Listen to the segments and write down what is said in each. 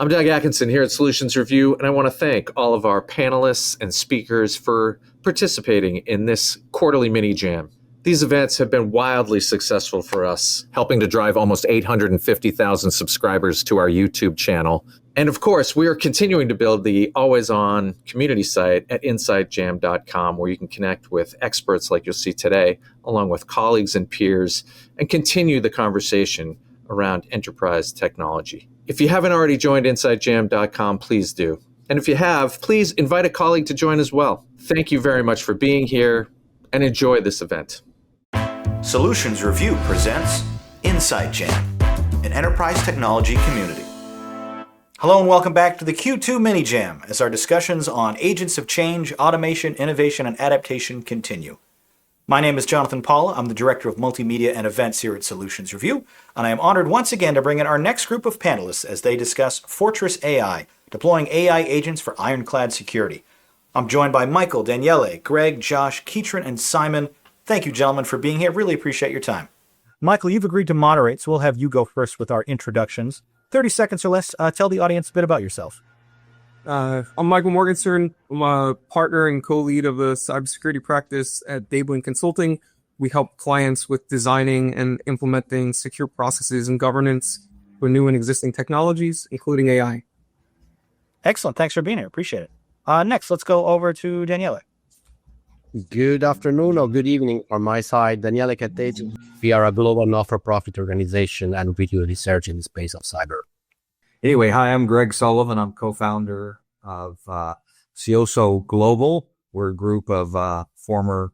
I'm Doug Atkinson here at Solutions Review, and I want to thank all of our panelists and speakers for participating in this quarterly mini jam. These events have been wildly successful for us, helping to drive almost 850,000 subscribers to our YouTube channel. And of course, we are continuing to build the always-on community site at InsideJam.com, where you can connect with experts like you'll see today, along with colleagues and peers, and continue the conversation around enterprise technology. If you haven't already joined InsideJam.com, please do. And if you have, please invite a colleague to join as well. Thank you very much for being here, and enjoy this event. Solutions Review presents Inside Jam, an enterprise technology community. Hello and welcome back to the Q2 Mini Jam as our discussions on agents of change, automation, innovation, and adaptation continue. My name is Jonathan Paula. I'm the Director of Multimedia and Events here at Solutions Review, and I am honored once again to bring in our next group of panelists as they discuss Fortress AI, deploying AI agents for Ironclad security. I'm joined by Michael, Daniele, Greg, Josh, Keitron, and Simon. Thank you, gentlemen, for being here. Really appreciate your time. Michael, you've agreed to moderate, so we'll have you go first with our introductions. 30 seconds or less. Tell the audience a bit about yourself. I'm Michael Morgenstern. I'm a partner and co-lead of the cybersecurity practice at Dablin Consulting. We help clients with designing and implementing secure processes and governance for new and existing technologies, including AI. Excellent. Thanks for being here. Appreciate it. Next, let's go over to Daniele. Good afternoon or good evening on my side. Daniele Catteggio. We are a global not-for-profit organization and we do research in the space of cyber. Anyway, hi, I'm Greg Sullivan. I'm co-founder of Cioso Global. We're a group of former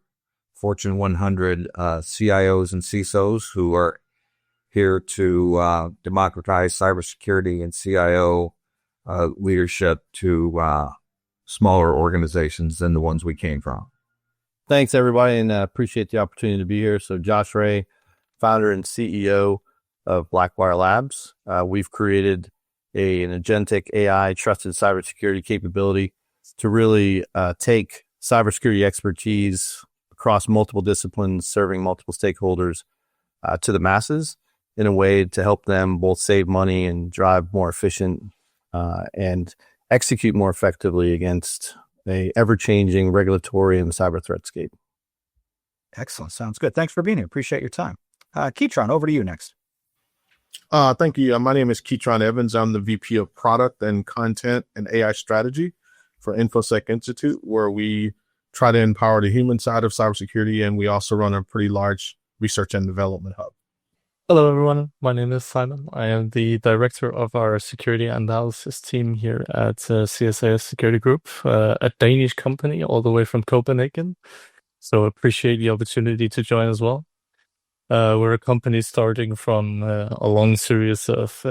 Fortune 100 CIOs and CISOs who are here to democratize cybersecurity and CIO leadership to smaller organizations than the ones we came from. Thanks, everybody, and appreciate the opportunity to be here. So Josh Ray, founder and CEO of Blackwire Labs. We've created an agentic AI trusted cybersecurity capability to really take cybersecurity expertise across multiple disciplines, serving multiple stakeholders to the masses in a way to help them both save money and drive more efficient and execute more effectively against a ever-changing regulatory and cyber threatscape. Excellent. Sounds good. Thanks for being here. Appreciate your time. Keitron, over to you next. Thank you. My name is Keitron Evans. I'm the VP of Product and Content and AI Strategy for InfoSec Institute, where we try to empower the human side of cybersecurity, and we also run a pretty large research and development hub. Hello, everyone. My name is Simon. I am the director of our security analysis team here at CSAS Security Group, a Danish company all the way from Copenhagen. So appreciate the opportunity to join as well. We're a company starting from a long series of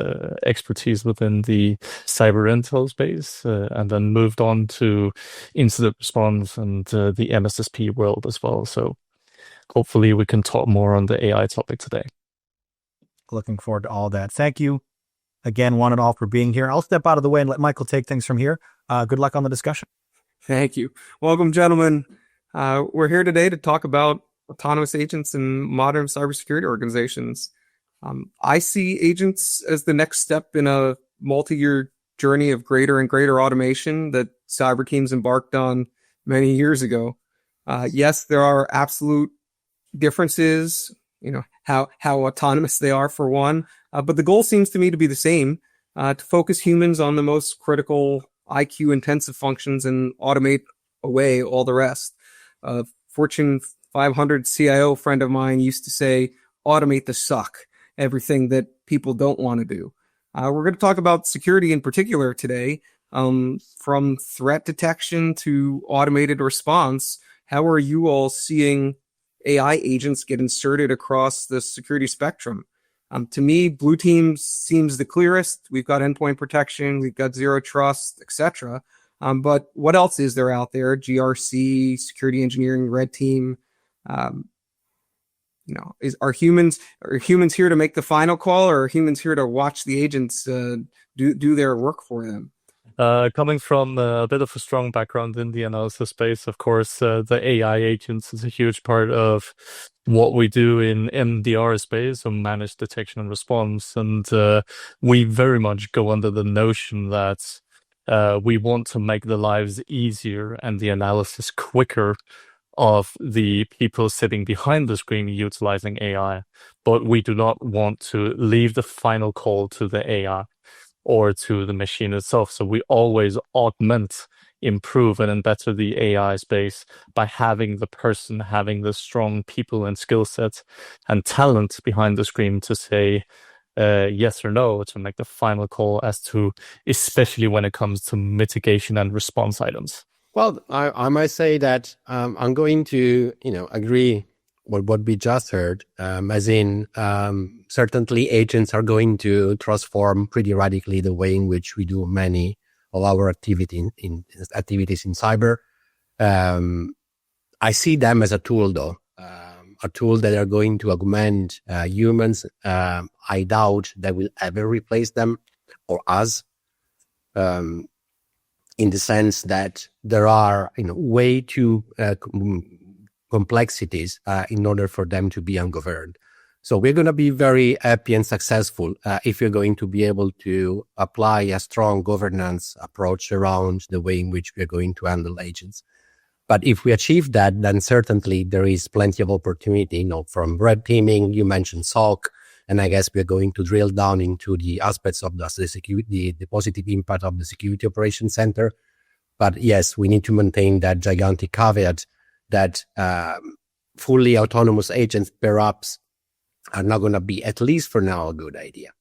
expertise within the cyber intel space, and then moved on to incident response and the MSSP world as well. So hopefully we can talk more on the AI topic today. Looking forward to all that. Thank you again, one and all, for being here. I'll step out of the way and let Michael take things from here. Good luck on the discussion. Thank you. Welcome, gentlemen. We're here today to talk about autonomous agents in modern cybersecurity organizations. I see agents as the next step in a multi-year journey of greater and greater automation that cyber teams embarked on many years ago. Yes, there are absolute differences, how autonomous they are for one, but the goal seems to me to be the same, to focus humans on the most critical IQ intensive functions and automate away all the rest. Fortune 500 CIO friend of mine used to say, automate the suck, everything that people don't want to do. We're going to talk about security in particular today, from threat detection to automated response. How are you all seeing AI agents get inserted across the security spectrum? To me, blue team seems the clearest. We've got endpoint protection, we've got zero trust, etc. But what else is there out there? GRC, security engineering, red team. Are humans here to make the final call, or are humans here to watch the agents do their work for them? Coming from a bit of a strong background in the analysis space, of course, the AI agents is a huge part of what we do in MDR space, so managed detection and response. And we very much go under the notion that we want to make the lives easier and the analysis quicker of the people sitting behind the screen utilizing AI, but we do not want to leave the final call to the AI or to the machine itself. So we always augment, improve, and better the AI space by having the person having the strong people and skill sets and talent behind the screen to say yes or no, to make the final call as to, especially when it comes to mitigation and response items. Well, I might say that I'm going to, agree with what we just heard, as in certainly agents are going to transform pretty radically the way in which we do many of our activities in cyber. I see them as a tool, though, a tool that are going to augment humans. I doubt that will ever replace them or us. In the sense that there are way too complexities in order for them to be ungoverned. So we're going to be very happy and successful if you're going to be able to apply a strong governance approach around the way in which we're going to handle agents. But if we achieve that, then certainly there is plenty of opportunity, from red teaming, you mentioned SOC, and I guess we're going to drill down into the aspects of the security, the positive impact of the security operations center. But yes, we need to maintain that gigantic caveat that fully autonomous agents perhaps are not going to be, at least for now, a good idea.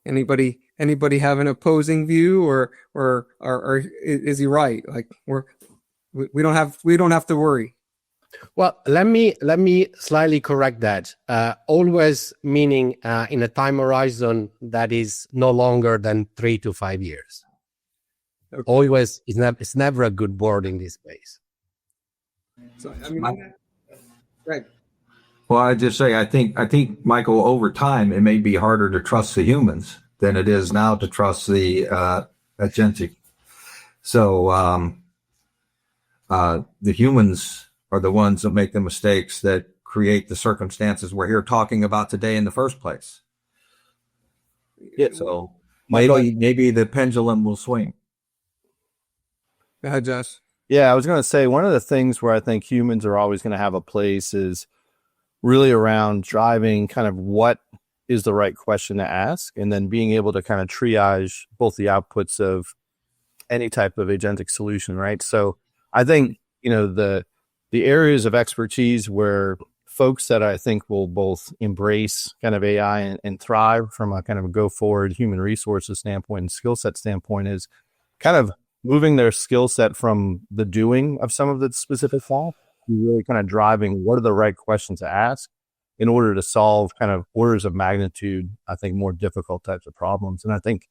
Anybody have an opposing view, or is he right? Like we don't have to worry. Well, let me slightly correct that. Always meaning in a time horizon that is no longer than 3 to 5 years. Okay. Always, it's never a good word in this space. So, right. Well, I just say I think Michael, over time it may be harder to trust the humans than it is now to trust the agentic. So the humans are the ones that make the mistakes that create the circumstances we're here talking about today in the first place. Yeah. So maybe the pendulum will swing. Go ahead, Josh. Yeah, I was going to say one of the things where I think humans are always going to have a place is really around driving kind of what is the right question to ask, and then being able to kind of triage both the outputs of any type of agentic solution, right? So I think, the areas of expertise where folks that I think will both embrace kind of AI and thrive from a kind of a go forward human resources standpoint and skill set standpoint is kind of moving their skill set from the doing of some of the specific tasks to really kind of driving what are the right questions to ask in order to solve kind of orders of magnitude, I think, more difficult types of problems. And I think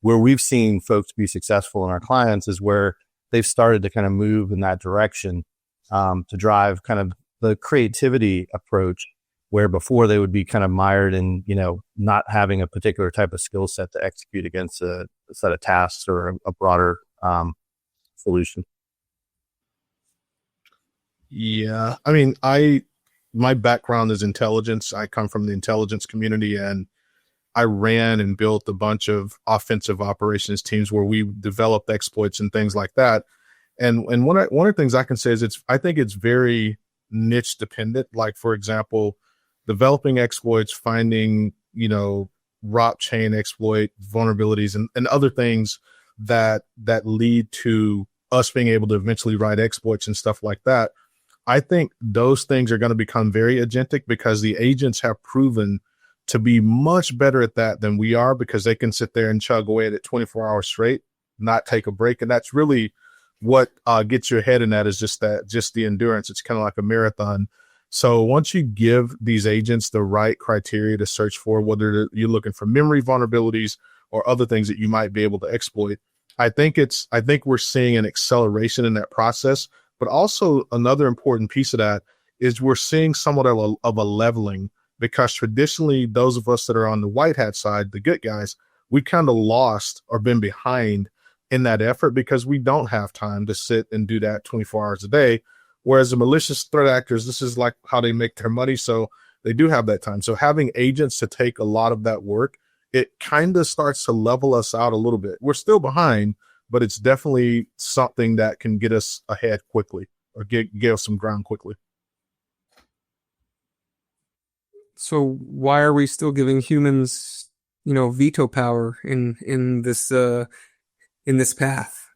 where we've seen folks be successful in our clients is where they've started to kind of move in that direction to drive kind of the creativity approach, where before they would be kind of mired in, not having a particular type of skill set to execute against a set of tasks or a broader solution. Yeah. I mean, my background is intelligence. I come from the intelligence community, and I ran and built a bunch of offensive operations teams where we developed exploits and things like that. And one of the things I can say is I think it's very niche dependent. Like, for example, developing exploits, finding, ROP chain exploit vulnerabilities and other things that lead to us being able to eventually write exploits and stuff like that. I think those things are going to become very agentic because the agents have proven to be much better at that than we are, because they can sit there and chug away at it 24 hours straight, not take a break. And that's really what gets your head in that, is just the endurance. It's kind of like a marathon. So once you give these agents the right criteria to search for, whether you're looking for memory vulnerabilities or other things that you might be able to exploit, I think we're seeing an acceleration in that process. But also another important piece of that is we're seeing somewhat of a leveling, because traditionally those of us that are on the white hat side, the good guys, we kind of lost or been behind in that effort because we don't have time to sit and do that 24 hours a day. Whereas the malicious threat actors, this is like how they make their money. So they do have that time. So having agents to take a lot of that work, it kind of starts to level us out a little bit. We're still behind, but it's definitely something that can get us ahead quickly or get us some ground quickly. So why are we still giving humans, veto power in this path?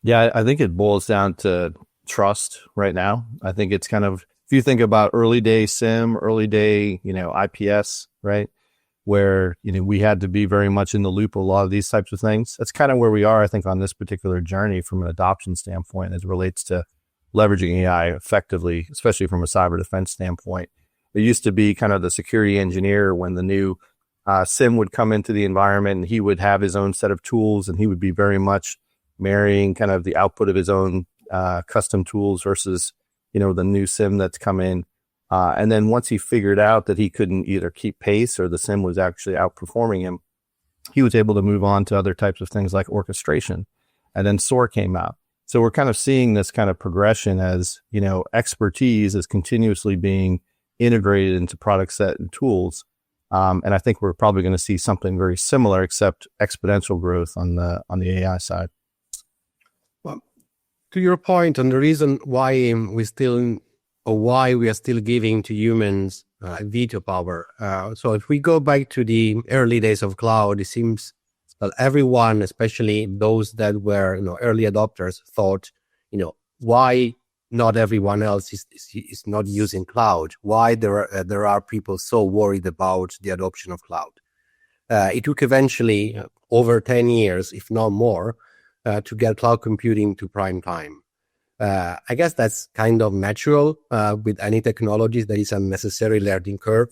Yeah, I think it boils down to trust right now. I think it's kind of, if you think about early day SIM, early day, IPS, right? Where, we had to be very much in the loop of a lot of these types of things. That's kind of where we are, I think, on this particular journey from an adoption standpoint as it relates to leveraging AI effectively, especially from a cyber defense standpoint. There used to be kind of the security engineer when the new SIM would come into the environment, and he would have his own set of tools, and he would be very much marrying kind of the output of his own custom tools versus, the new SIM that's come in. And then once he figured out that he couldn't either keep pace or the SIM was actually outperforming him, he was able to move on to other types of things like orchestration. And then SOAR came out. So we're kind of seeing this kind of progression as, expertise is continuously being integrated into product set and tools. And I think we're probably going to see something very similar, except exponential growth on the AI side. Well, to your point on the reason why we are still giving to humans veto power. So if we go back to the early days of cloud, it seems that everyone, especially those that were early adopters, thought, why not everyone else is not using cloud? Why there are people so worried about the adoption of cloud? It took eventually over 10 years, if not more, to get cloud computing to prime time. I guess that's kind of natural with any technologies. There is a necessary learning curve.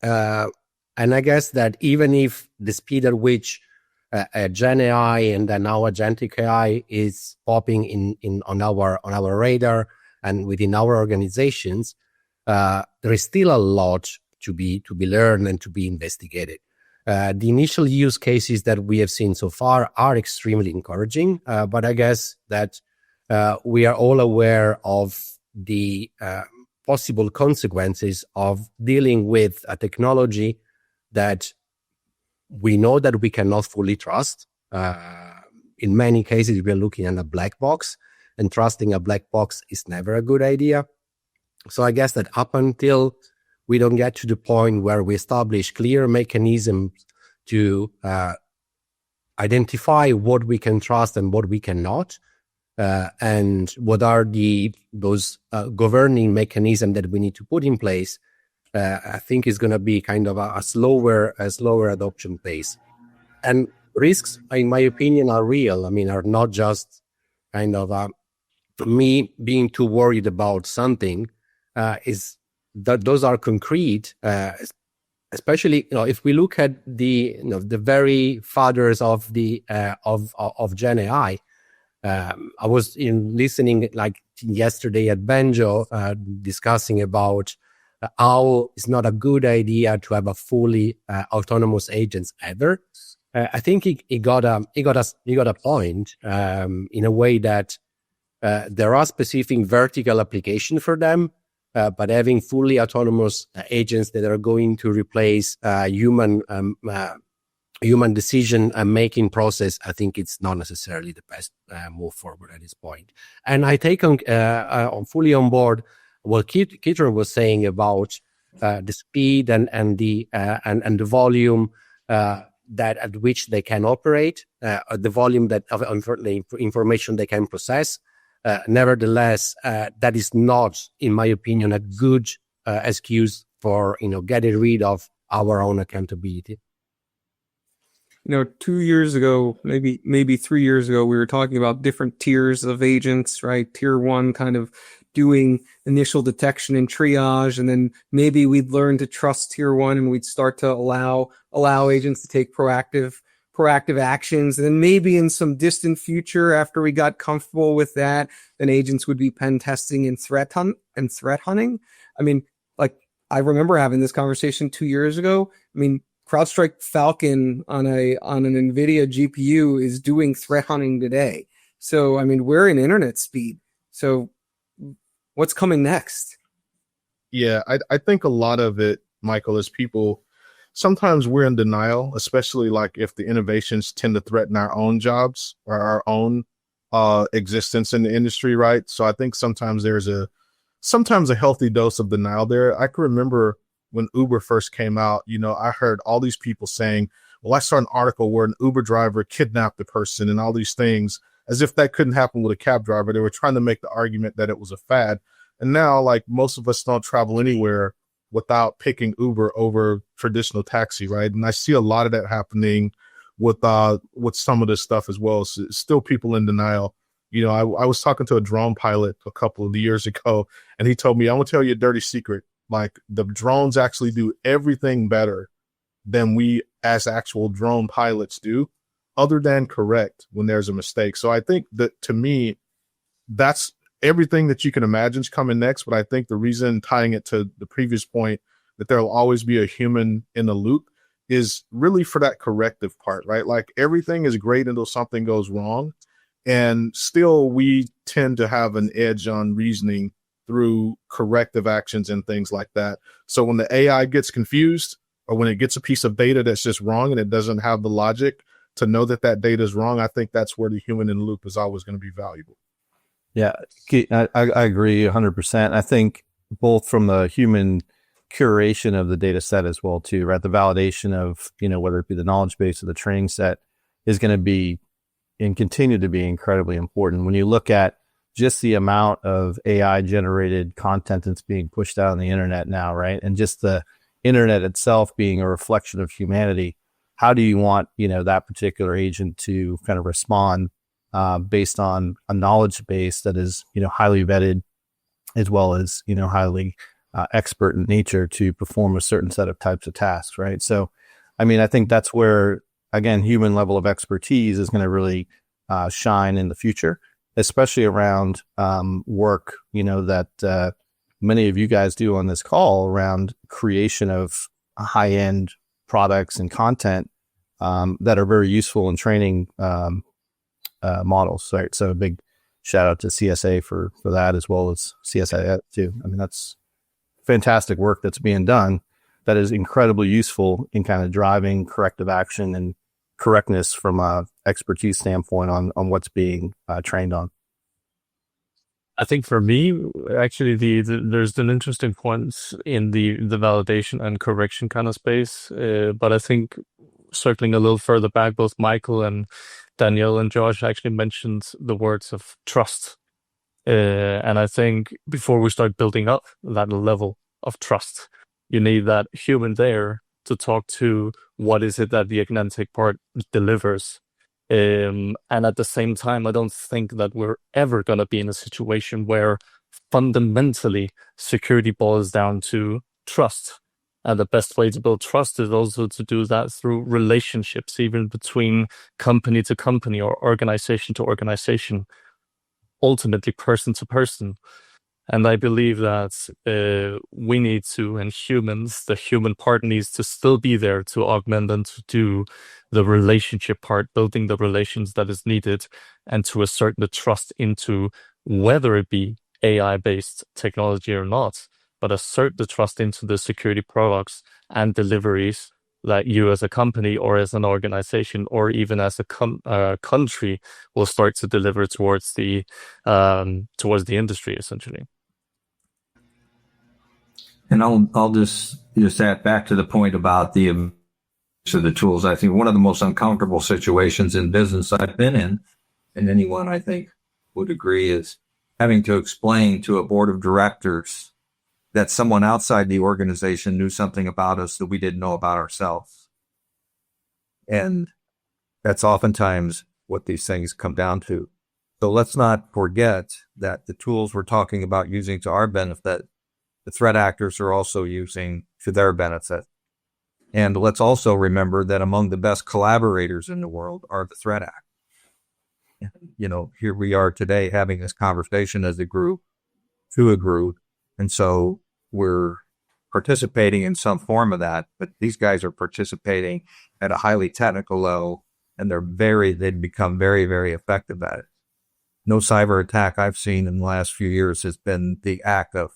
And I guess that even if the speed at which Gen AI and then now agentic AI is popping on our radar and within our organizations, there is still a lot to be learned and to be investigated. The initial use cases that we have seen so far are extremely encouraging, but I guess that we are all aware of the possible consequences of dealing with a technology that we know that we cannot fully trust. In many cases, we are looking at a black box, and trusting a black box is never a good idea. So I guess that up until we don't get to the point where we establish clear mechanisms to identify what we can trust and what we cannot, and what are those governing mechanisms that we need to put in place, I think is going to be kind of a slower adoption pace. And risks, in my opinion, are real. I mean, are not just kind of me being too worried about something. Is that those are concrete, especially if we look at the very fathers of of Gen AI. I was listening like yesterday at Banjo discussing about how it's not a good idea to have a fully autonomous agents ever. I think he got a point in a way that there are specific vertical applications for them, but having fully autonomous agents that are going to replace human decision and making process, I think it's not necessarily the best move forward at this point. And I take fully on board what Keaton was saying about the speed and the volume that at which they can operate, the volume of information they can process. Nevertheless, that is not, in my opinion, a good excuse for getting rid of our own accountability. 2 years ago, maybe 3 years ago, we were talking about different tiers of agents, right? Tier 1 kind of doing initial detection and triage, and then maybe we'd learn to trust tier 1 and we'd start to allow agents to take proactive actions. And then maybe in some distant future, after we got comfortable with that, then agents would be pen testing and threat hunting. I mean, like, I remember having this conversation 2 years ago. I mean, CrowdStrike Falcon on an NVIDIA GPU is doing threat hunting today. So, I mean, we're in internet speed. So what's coming next? Yeah, I think a lot of it, Michael, is people, sometimes we're in denial, especially like if the innovations tend to threaten our own jobs or our own existence in the industry, right? So I think sometimes there's a healthy dose of denial there. I can remember when Uber first came out, I heard all these people saying, well, I saw an article where an Uber driver kidnapped a person and all these things, as if that couldn't happen with a cab driver. They were trying to make the argument that it was a fad. And now, like, most of us don't travel anywhere without picking Uber over traditional taxi, right? And I see a lot of that happening with some of this stuff as well. So still people in denial. I was talking to a drone pilot a couple of years ago, and he told me, I'm gonna tell you a dirty secret. Like, the drones actually do everything better than we as actual drone pilots do, other than correct when there's a mistake. So I think that, to me, that's everything that you can imagine is coming next. But I think the reason, tying it to the previous point, that there will always be a human in the loop is really for that corrective part, right? Like, everything is great until something goes wrong. And still, we tend to have an edge on reasoning through corrective actions and things like that. So when the AI gets confused, or when it gets a piece of data that's just wrong and it doesn't have the logic to know that that data is wrong, I think that's where the human in the loop is always going to be valuable. Yeah, I agree 100%. I think both from the human curation of the data set as well too, right? The validation of, whether it be the knowledge base or the training set is going to be and continue to be incredibly important. When you look at just the amount of AI generated content that's being pushed out on the internet now, right? And just the internet itself being a reflection of humanity, how do you want, that particular agent to kind of respond based on a knowledge base that is, highly vetted, as well as, highly expert in nature to perform a certain set of types of tasks, right? So, I mean, I think that's where, again, human level of expertise is going to really shine in the future, especially around work, that many of you guys do on this call around creation of high-end products and content that are very useful in training models, right? So a big shout out to CSA for that, as well as CSI too. I mean, that's fantastic work that's being done that is incredibly useful in kind of driving corrective action and correctness from a expertise standpoint on what's being trained on. I think for me, actually, there's an interesting point in the validation and correction kind of space. But I think circling a little further back, both Michael and Danielle and Josh actually mentioned the words of trust. And I think before we start building up that level of trust, you need that human there to talk to what is it that the agentic part delivers. And at the same time, I don't think that we're ever going to be in a situation where fundamentally security boils down to trust. And the best way to build trust is also to do that through relationships, even between company to company or organization to organization, ultimately person to person. And I believe that we need to, and humans, the human part needs to still be there to augment and to do the relationship part, building the relations that is needed, and to assert the trust into whether it be AI-based technology or not, but assert the trust into the security products and deliveries that you as a company or as an organization or even as a country will start to deliver towards the industry, essentially. And I'll just add back to the point about the tools. I think one of the most uncomfortable situations in business I've been in, and anyone I think would agree, is having to explain to a board of directors that someone outside the organization knew something about us that we didn't know about ourselves. And that's oftentimes what these things come down to. So let's not forget that the tools we're talking about using to our benefit, the threat actors are also using to their benefit. And let's also remember that among the best collaborators in the world are the threat actors. Here we are today having this conversation as a group, to a group. And so we're participating in some form of that, but these guys are participating at a highly technical level, and they've become very, very effective at it. No cyber attack I've seen in the last few years has been the act of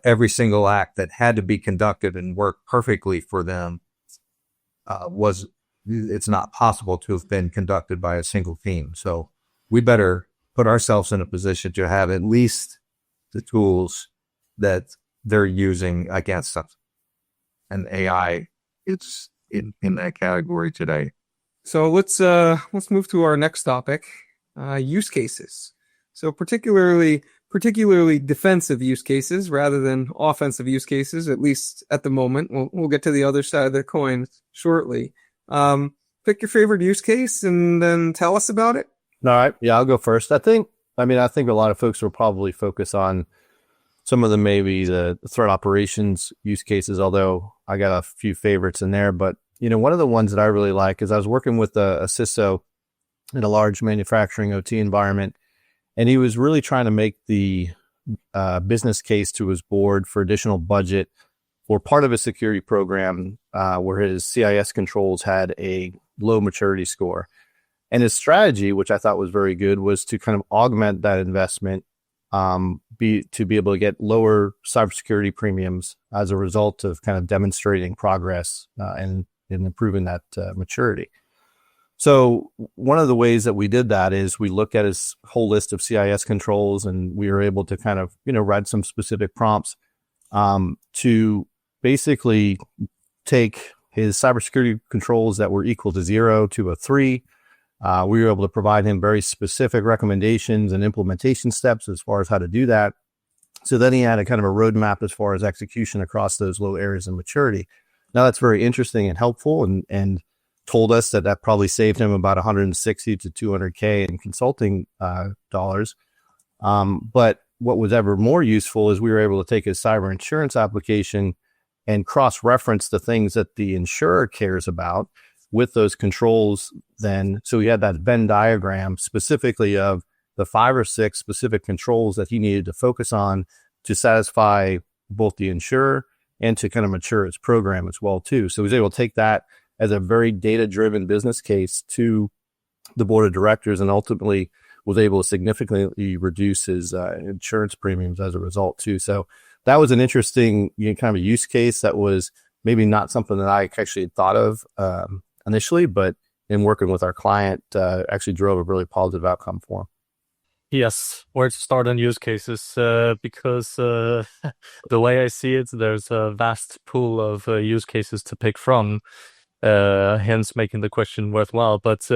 every single act that had to be conducted and worked perfectly for them it's not possible to have been conducted by a single team. So we better put ourselves in a position to have at least the tools that they're using against us. And AI, it's in that category today. So let's move to our next topic, use cases. So particularly defensive use cases rather than offensive use cases, at least at the moment. We'll get to the other side of the coin shortly. Pick your favorite use case and then tell us about it. All right. Yeah, I'll go first. I think a lot of folks will probably focus on some of maybe the threat operations use cases, although I got a few favorites in there. But, one of the ones that I really like is I was working with a CISO in a large manufacturing OT environment, and he was really trying to make the business case to his board for additional budget for part of his security program where his CIS controls had a low maturity score. And his strategy, which I thought was very good, was to kind of augment that investment to be able to get lower cybersecurity premiums as a result of kind of demonstrating progress and improving that maturity. So one of the ways that we did that is we looked at his whole list of CIS controls, and we were able to kind of, write some specific prompts to basically take his cybersecurity controls that were equal to 0 to a 3. We were able to provide him very specific recommendations and implementation steps as far as how to do that. So then he had a kind of a roadmap as far as execution across those low areas of maturity. Now that's very interesting and helpful, and told us that probably saved him about 160 to 200K in consulting dollars. But what was ever more useful is we were able to take his cyber insurance application and cross-reference the things that the insurer cares about with those controls then. So he had that Venn diagram specifically of the 5 or 6 specific controls that he needed to focus on to satisfy both the insurer and to kind of mature his program as well too. So he was able to take that as a very data-driven business case to the board of directors, and ultimately was able to significantly reduce his insurance premiums as a result too. So that was an interesting kind of a use case that was maybe not something that I actually had thought of initially, but in working with our client, actually drove a really positive outcome for him. Yes, where to start on use cases, because the way I see it, there's a vast pool of use cases to pick from, hence making the question worthwhile. But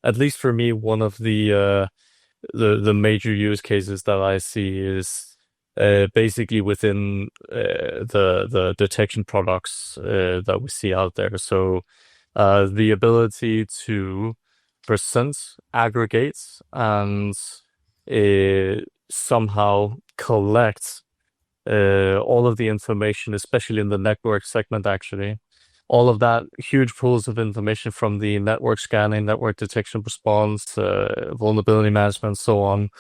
at least for me, one of the major use cases that I see is basically within the detection products that we see out there. So the ability to present, aggregate, and somehow collect all of the information, especially in the network segment, actually. All of that huge pools of information from the network scanning, network detection response, vulnerability management, so on.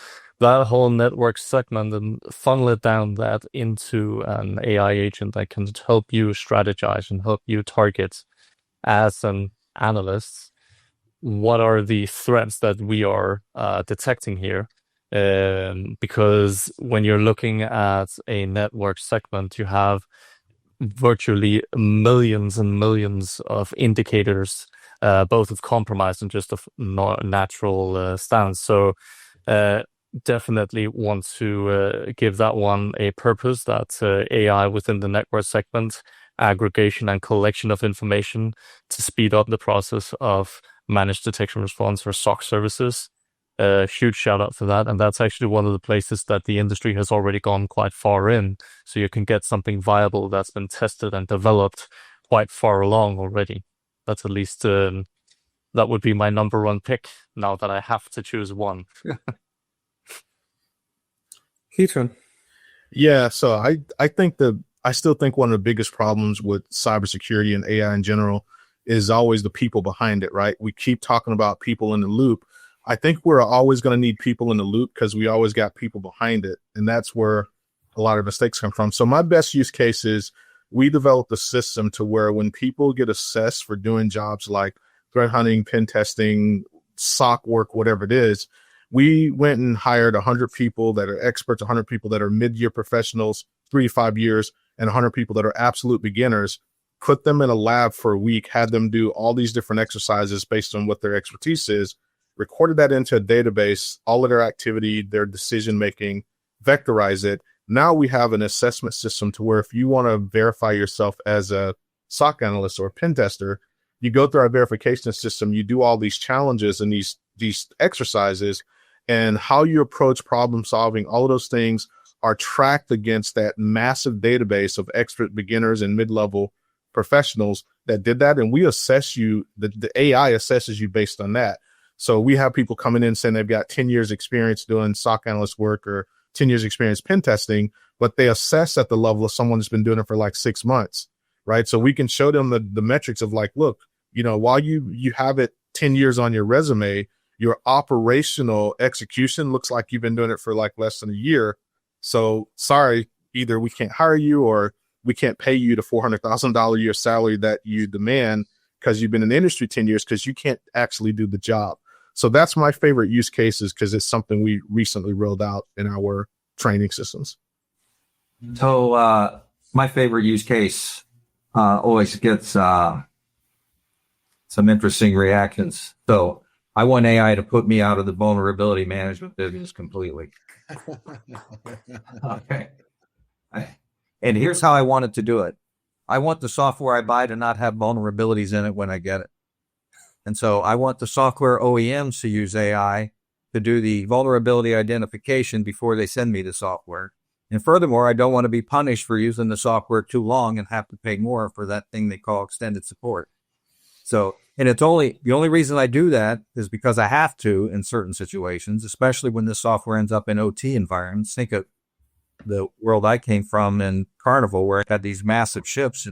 That whole network segment, and funnel it down that into an AI agent that can help you strategize and help you target as an analyst. What are the threats that we are detecting here? Because when you're looking at a network segment, you have virtually millions and millions of indicators, both of compromise and just of natural stance. So definitely want to give that one a purpose, that AI within the network segment, aggregation and collection of information to speed up the process of managed detection response or SOC services. Huge shout out for that. And that's actually one of the places that the industry has already gone quite far in. So you can get something viable that's been tested and developed quite far along already. That's at least, that would be my number one pick now that I have to choose one. Keaton. Yeah, so I still think one of the biggest problems with cybersecurity and AI in general is always the people behind it, right? We keep talking about people in the loop. I think we're always going to need people in the loop because we always got people behind it. And that's where a lot of mistakes come from. So my best use case is we developed a system to where when people get assessed for doing jobs like threat hunting, pen testing, SOC work, whatever it is, we went and hired 100 people that are experts, 100 people that are mid-year professionals, 3 to 5 years, and 100 people that are absolute beginners, put them in a lab for a week, had them do all these different exercises based on what their expertise is, recorded that into a database, all of their activity, their decision-making, vectorize it. Now we have an assessment system to where if you want to verify yourself as a SOC analyst or a pen tester, you go through our verification system, you do all these challenges and these exercises, and how you approach problem solving, all of those things are tracked against that massive database of expert beginners and mid-level professionals that did that. And we assess you, the AI assesses you based on that. So we have people coming in saying they've got 10 years experience doing SOC analyst work or 10 years experience pen testing, but they assess at the level of someone that's been doing it for like 6 months, right? So we can show them the metrics of like, look, you know, while you have it 10 years on your resume, your operational execution looks like you've been doing it for like less than a year. So sorry, either we can't hire you or we can't pay you the $400,000 a year salary that you demand because you've been in the industry 10 years because you can't actually do the job. So that's my favorite use cases because it's something we recently rolled out in our training systems. So my favorite use case always gets some interesting reactions. So I want AI to put me out of the vulnerability management business completely. Okay. And here's how I want it to do it. I want the software I buy to not have vulnerabilities in it when I get it. And so I want the software OEMs to use AI to do the vulnerability identification before they send me the software. And furthermore, I don't want to be punished for using the software too long and have to pay more for that thing they call extended support. So, and it's only, the only reason I do that is because I have to in certain situations, especially when this software ends up in OT environments. Think of the world I came from in Carnival, where I had these massive ships,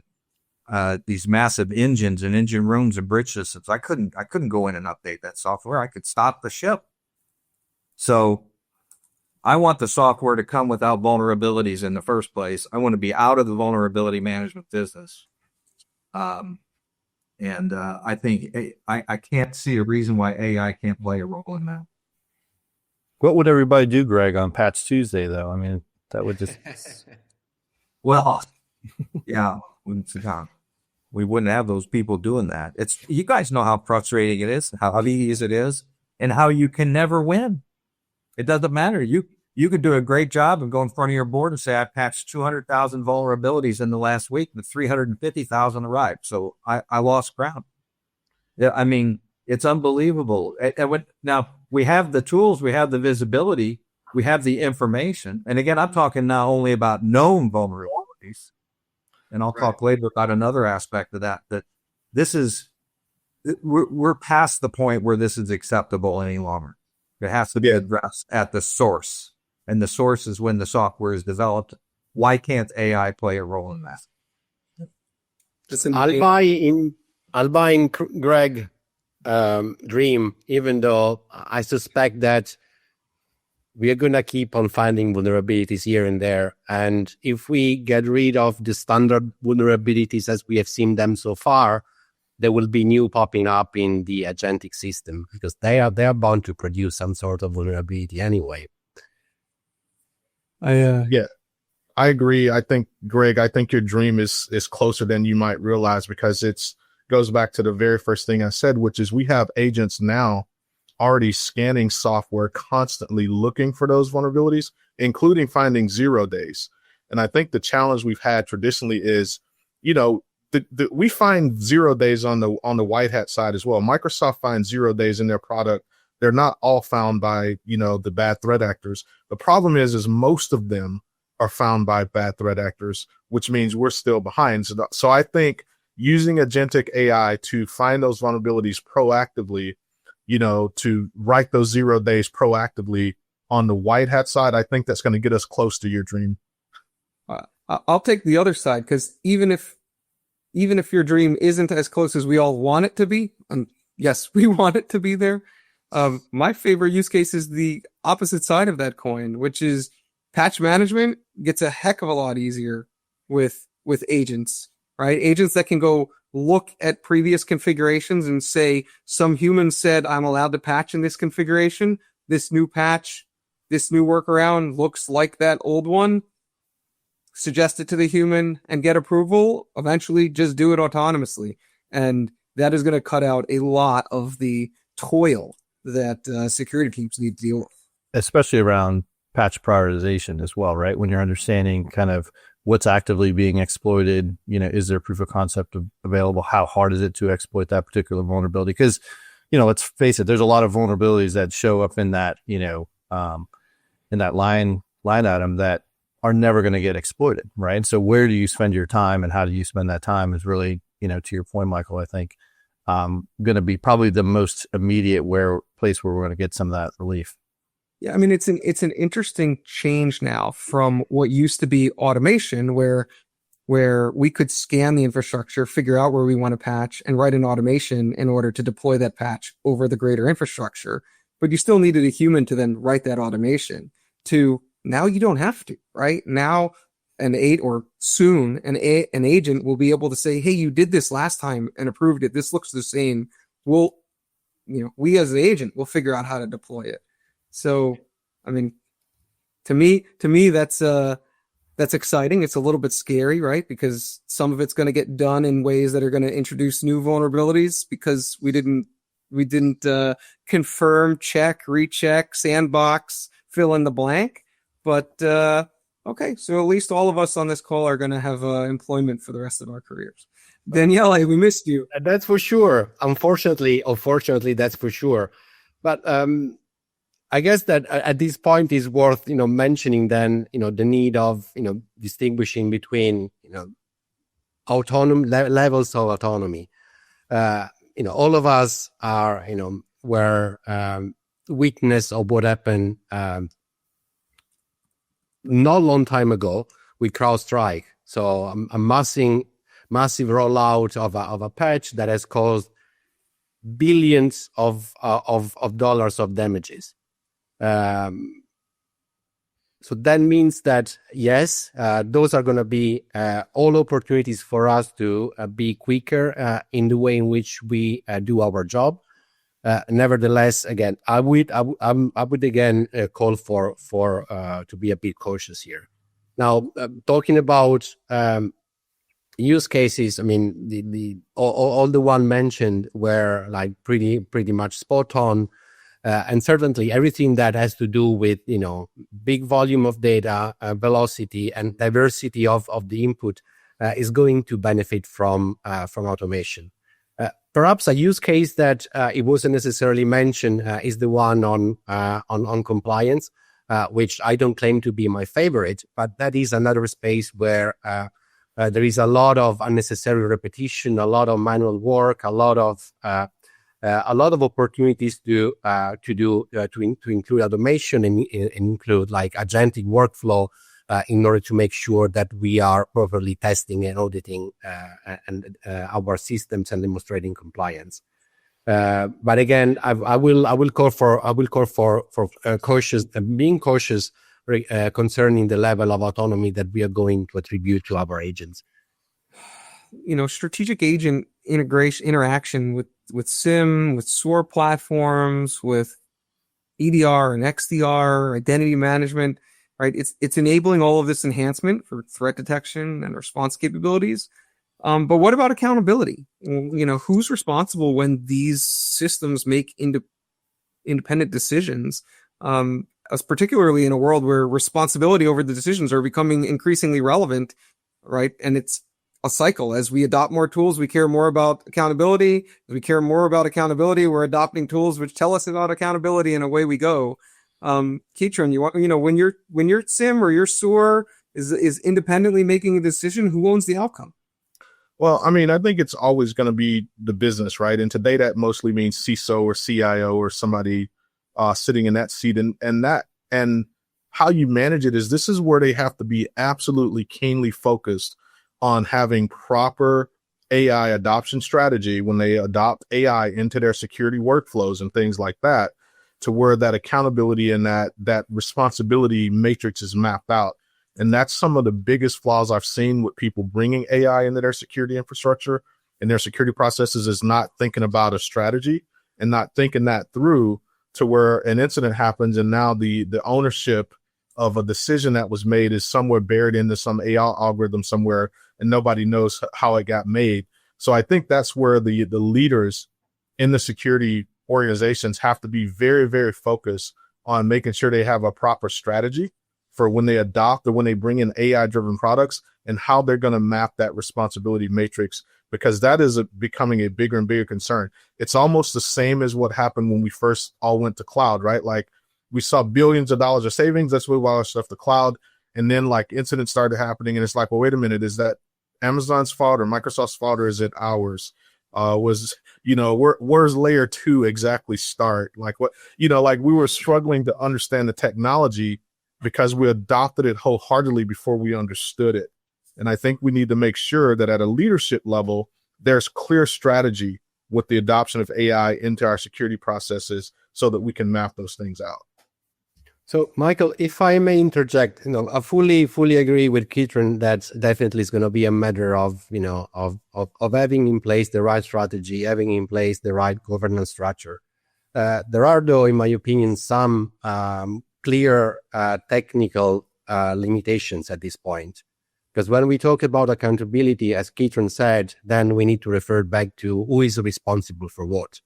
these massive engines and engine rooms and bridge systems. I couldn't go in and update that software. I could stop the ship. So I want the software to come without vulnerabilities in the first place. I want to be out of the vulnerability management business. I think I can't see a reason why AI can't play a role in that. What would everybody do, Greg, on Patch Tuesday, though? I mean, that would just... Well, yeah, we wouldn't have those people doing that. It's, you guys know how frustrating it is, how easy it is, and how you can never win. It doesn't matter. You could do a great job and go in front of your board and say, I patched 200,000 vulnerabilities in the last week, but 350,000 arrived. So I lost ground. Yeah, I mean, it's unbelievable. Now, we have the tools, we have the visibility, we have the information. And again, I'm talking not only about known vulnerabilities, and I'll talk later about another aspect of that this is, we're past the point where this is acceptable any longer. It has to be addressed at the source. And the source is when the software is developed. Why can't AI play a role in that? I'll buy in Greg dream, even though I suspect that we are going to keep on finding vulnerabilities here and there. And if we get rid of the standard vulnerabilities as we have seen them so far, there will be new popping up in the agentic system because they are bound to produce some sort of vulnerability anyway. I agree. I think, Greg, your dream is closer than you might realize because goes back to the very first thing I said, which is we have agents now already scanning software, constantly looking for those vulnerabilities, including finding 0 days. And I think the challenge we've had traditionally is, you know, we find 0 days on the white hat side as well. Microsoft finds 0 days in their product. They're not all found by, you know, the bad threat actors. The problem is most of them are found by bad threat actors, which means we're still behind. So I think using agentic AI to find those vulnerabilities proactively, you know, to write those 0 days proactively on the white hat side, I think that's going to get us close to your dream. I'll take the other side, because even if your dream isn't as close as we all want it to be, yes, we want it to be there. My favorite use case is the opposite side of that coin, which is patch management gets a heck of a lot easier with with agents, right? Agents that can go look at previous configurations and say, some human said I'm allowed to patch in this configuration. This new patch, this new workaround looks like that old one. Suggest it to the human and get approval. Eventually just do it autonomously. And that is going to cut out a lot of the toil that security teams need to deal with. Especially around patch prioritization as well, right? When you're understanding kind of what's actively being exploited, is there proof of concept available? How hard is it to exploit that particular vulnerability? Because, let's face it, there's a lot of vulnerabilities that show up in that, in that line item that are never going to get exploited, right? So where do you spend your time and how do you spend that time is really, to your point, Michael, I think, going to be probably the most immediate place where we're going to get some of that relief. Yeah, I mean, it's an interesting change now from what used to be automation, where we could scan the infrastructure, figure out where we want to patch, and write an automation in order to deploy that patch over the greater infrastructure. But you still needed a human to then write that automation. To now, you don't have to, right? Now, an agent will be able to say, "Hey, you did this last time and approved it. This looks the same." We as the agent will figure out how to deploy it. So, I mean, to me, that's exciting. It's a little bit scary, right? Because some of it's going to get done in ways that are going to introduce new vulnerabilities because we didn't confirm, check, recheck, sandbox, fill in the blank. But okay, so at least all of us on this call are going to have employment for the rest of our careers. Daniele, we missed you. That's for sure. Unfortunately, that's for sure. But I guess that at this point is worth, mentioning then, the need of, distinguishing between, levels of autonomy. All of us are, were witness of what happened not long time ago with CrowdStrike. So a massive rollout of a patch that has caused billions of dollars of damages. So that means that, yes, those are going to be all opportunities for us to be quicker in the way in which we do our job. Nevertheless, again, I would again call for to be a bit cautious here. Now, talking about use cases, I mean, all the one mentioned were like pretty much spot on. And certainly everything that has to do with, big volume of data, velocity and diversity of the input is going to benefit from automation. Perhaps a use case that it wasn't necessarily mentioned is the one on compliance, which I don't claim to be my favorite, but that is another space where there is a lot of unnecessary repetition, a lot of manual work, a lot of opportunities to include automation and include like agentic workflow in order to make sure that we are properly testing and auditing our systems and demonstrating compliance. But again, I will call for being cautious concerning the level of autonomy that we are going to attribute to our agents. Strategic agent interaction with SIM, with SOAR platforms, with EDR and XDR, identity management, right? It's enabling all of this enhancement for threat detection and response capabilities. But what about accountability? Who's responsible when these systems make independent decisions? As particularly in a world where responsibility over the decisions are becoming increasingly relevant, right? And it's a cycle. As we adopt more tools, we care more about accountability. As we care more about accountability, we're adopting tools which tell us about accountability, and away we go. Keytron, when your SIM or your SOAR is independently making a decision, who owns the outcome? Well, I mean, I think it's always going to be the business, right? And today that mostly means CISO or CIO or somebody sitting in that seat, and how you manage it this is where they have to be absolutely keenly focused on having proper AI adoption strategy when they adopt AI into their security workflows and things like that, to where that accountability and that responsibility matrix is mapped out And that's some of the biggest flaws I've seen with people bringing AI into their security infrastructure and their security processes, is not thinking about a strategy and not thinking that through to where an incident happens. And now the ownership of a decision that was made is somewhere buried into some AI algorithm somewhere, and nobody knows how it got made. So I think that's where the leaders in the security organizations have to be very, very focused on making sure they have a proper strategy for when they adopt or when they bring in AI-driven products, and how they're going to map that responsibility matrix, because that is becoming a bigger and bigger concern. It's almost the same as what happened when we first all went to cloud, right? Like, we saw billions of dollars of savings. That's what we all stuff to cloud. And then like incidents started happening, and it's like, well, wait a minute, is that Amazon's fault or Microsoft's fault, or is it ours? Where's layer 2 exactly start? Like, what, like we were struggling to understand the technology because we adopted it wholeheartedly before we understood it. And I think we need to make sure that at a leadership level, there's clear strategy with the adoption of AI into our security processes so that we can map those things out. So, Michael, if I may interject, I fully agree with Keaton that definitely is going to be a matter of, of having in place the right strategy, having in place the right governance structure. There are, though, in my opinion, some clear technical limitations at this point. Because when we talk about accountability, as Keaton said, then we need to refer back to who is responsible for what.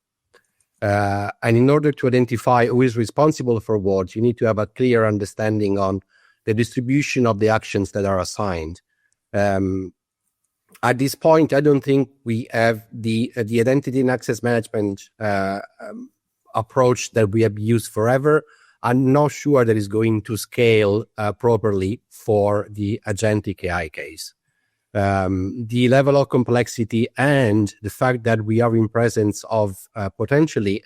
And in order to identify who is responsible for what, you need to have a clear understanding on the distribution of the actions that are assigned. At this point, I don't think we have the identity and access management approach that we have used forever. I'm not sure that is going to scale properly for the agentic AI case. The level of complexity and the fact that we are in presence of potentially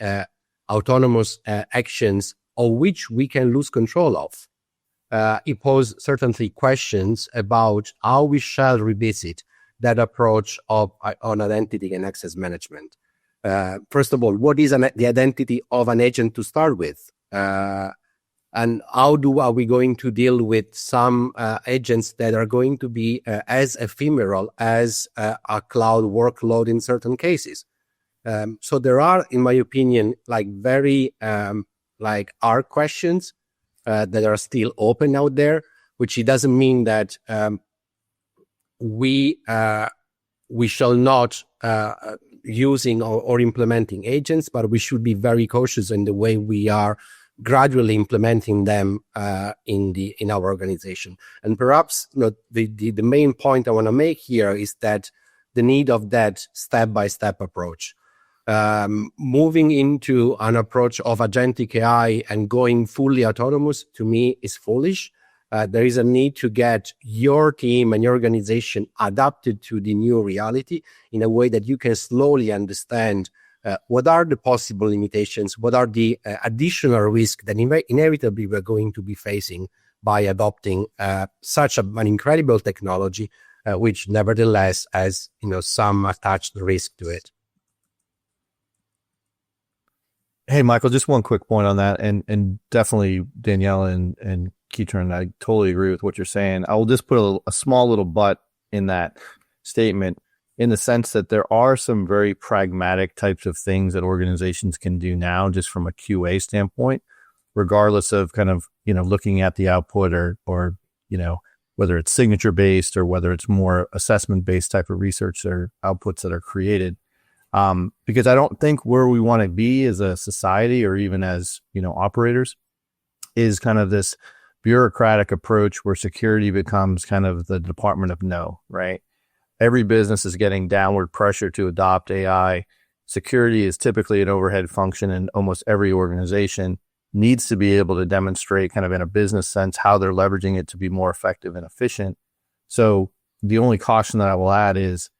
autonomous actions of which we can lose control of, it poses certainly questions about how we shall revisit that approach on identity and access management. First of all, what is the identity of an agent to start with? And how are we going to deal with some agents that are going to be as ephemeral as a cloud workload in certain cases? So there are, in my opinion, very hard questions that are still open out there, which it doesn't mean that we shall not using or implementing agents, but we should be very cautious in the way we are gradually implementing them in our organization. And perhaps the main point I want to make here is that the need of that step-by-step approach. Moving into an approach of agentic AI and going fully autonomous, to me, is foolish. There is a need to get your team and your organization adapted to the new reality in a way that you can slowly understand what are the possible limitations, what are the additional risks that inevitably we're going to be facing by adopting such an incredible technology, which nevertheless has some attached risk to it. Hey, Michael, just one quick point on that, and definitely Danielle and Keaton, I totally agree with what you're saying. I will just put a small little but in that statement, in the sense that there are some very pragmatic types of things that organizations can do now, just from a QA standpoint, regardless of kind of, looking at the output or whether it's signature based or whether it's more assessment based type of research or outputs that are created. Because I don't think where we want to be as a society or even as, operators is kind of this bureaucratic approach where security becomes kind of the department of no, right? Every business is getting downward pressure to adopt AI. Security is typically an overhead function, and almost every organization needs to be able to demonstrate kind of in a business sense how they're leveraging it to be more effective and efficient. So the only caution that I will add is,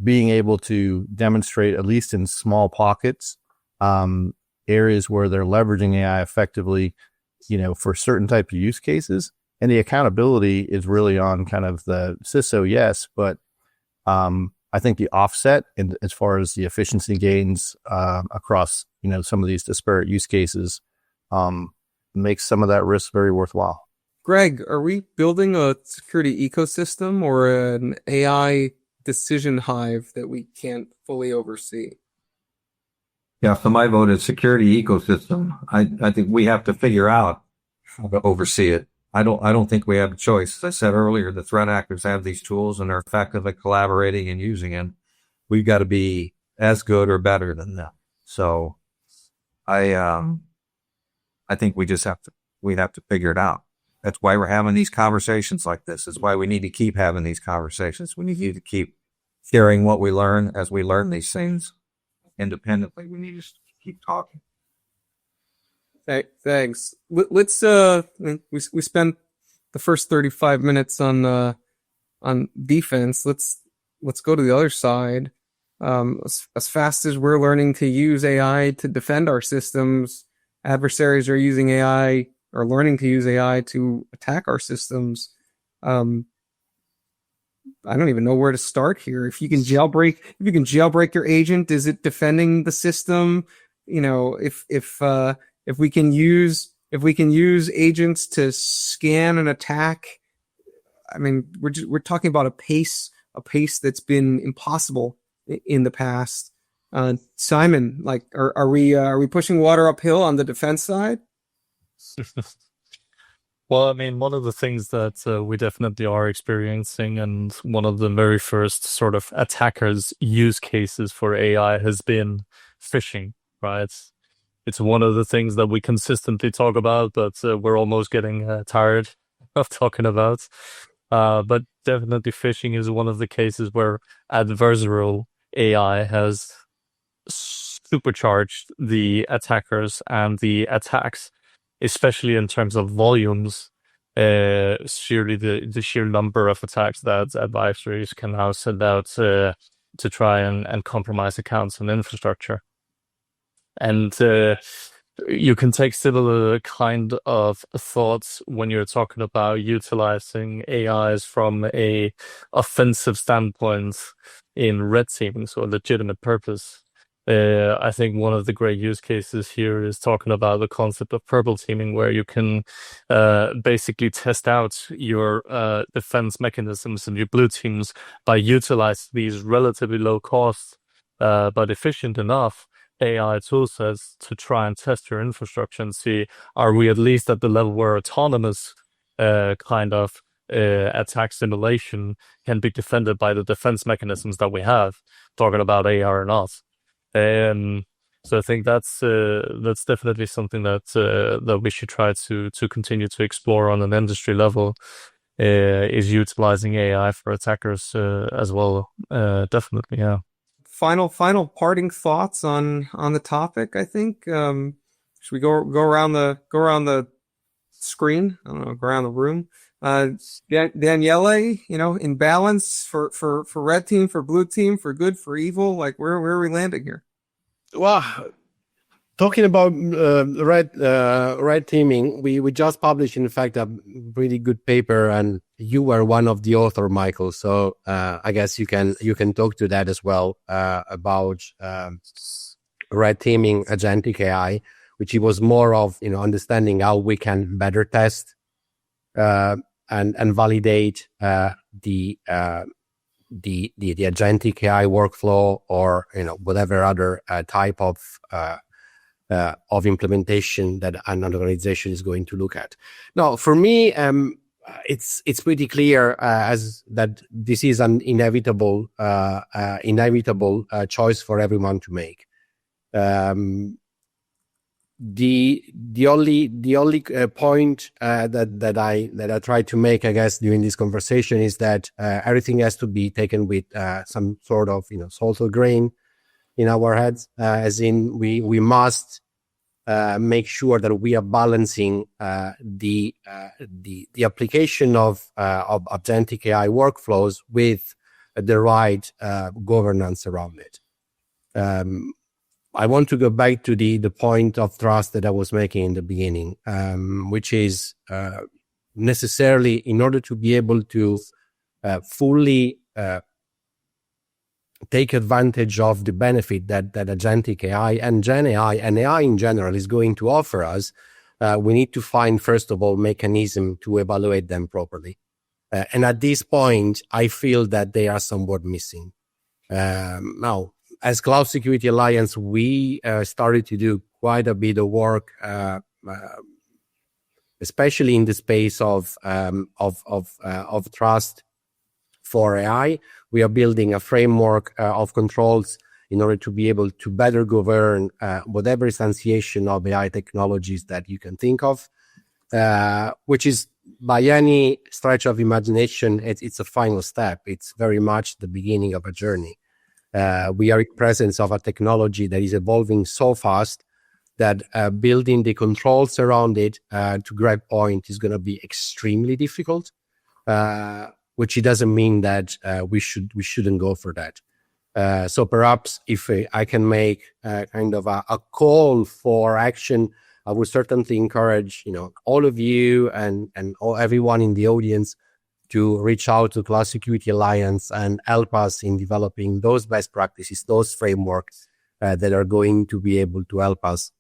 being able to demonstrate, at least in small pockets, areas where they're leveraging AI effectively, for certain type of use cases. And the accountability is really on kind of the CISO, yes, but I think the offset in, as far as the efficiency gains across, some of these disparate use cases makes some of that risk very worthwhile. Greg, are we building a security ecosystem or an AI decision hive that we can't fully oversee? Yeah, so my vote is security ecosystem. I think we have to figure out how to oversee it. I don't think we have a choice. As I said earlier, the threat actors have these tools and are effective at collaborating and using them. We've got to be as good or better than them. So I think we have to figure it out. That's why we're having these conversations like this. It's why we need to keep having these conversations. We need to keep sharing what we learn as we learn these things independently. We need to keep talking. Thanks. Let's we spent the first 35 minutes on defense. Let's go to the other side. As fast as we're learning to use AI to defend our systems, adversaries are using AI or learning to use AI to attack our systems. I don't even know where to start here. If you can jailbreak your agent, is it defending the system? You know, if we can use agents to scan and attack, I mean, we're talking about a pace that's been impossible in the past. Simon, like, are we pushing water uphill on the defense side? Well, I mean, one of the things that we definitely are experiencing, and one of the very first sort of attackers' use cases for AI has been phishing, right? It's one of the things that we consistently talk about, but we're almost getting tired of talking about. But definitely phishing is one of the cases where adversarial AI has supercharged the attackers and the attacks, especially in terms of volumes. Surely the sheer number of attacks that adversaries can now send out to try and compromise accounts and infrastructure. And you can take similar kind of thoughts when you're talking about utilizing AIs from a offensive standpoint in red teaming, so a legitimate purpose. I think one of the great use cases here is talking about the concept of purple teaming, where you can basically test out your defense mechanisms and your blue teams by utilizing these relatively low cost but efficient enough AI toolsets to try and test your infrastructure and see, are we at least at the level where autonomous kind of attack simulation can be defended by the defense mechanisms that we have, talking about AI or not. So I think that's definitely something that we should try to continue to explore on an industry level, is utilizing AI for attackers as well. Definitely, yeah. Final parting thoughts on the topic. I think should we go around the screen? I don't know, go around the room. Daniele, in balance for red team, for blue team, for good, for evil, like where are we landing here? Well, talking about red teaming, we just published, in fact, a really good paper, and you were one of the author, Michael. So I guess you can talk to that as well about red teaming agentic AI, which it was more of understanding how we can better test and validate the agentic AI workflow, or whatever other type of implementation that an organization is going to look at. Now, for me, it's pretty clear as that this is an inevitable choice for everyone to make. The only point that I try to make, I guess, during this conversation is that everything has to be taken with some sort of salt or grain in our heads, as in we must make sure that we are balancing the application of agentic AI workflows with the right governance around it. I want to go back to the point of trust that I was making in the beginning, which is necessarily, in order to be able to fully take advantage of the benefit that agentic AI and Gen AI and AI in general is going to offer us, we need to find, first of all, mechanism to evaluate them properly. And at this point, I feel that they are somewhat missing. Now, as Cloud Security Alliance, we started to do quite a bit of work, especially in the space of trust for AI. We are building a framework of controls in order to be able to better govern whatever instantiation of AI technologies that you can think of, which is, by any stretch of imagination, it's a final step. It's very much the beginning of a journey. We are in presence of a technology that is evolving so fast that building the controls around it to grab point is going to be extremely difficult, which it doesn't mean that we shouldn't go for that. So perhaps if I can make kind of a call for action, I would certainly encourage, all of you and everyone in the audience to reach out to Cloud Security Alliance and help us in developing those best practices, those frameworks that are going to be able to help us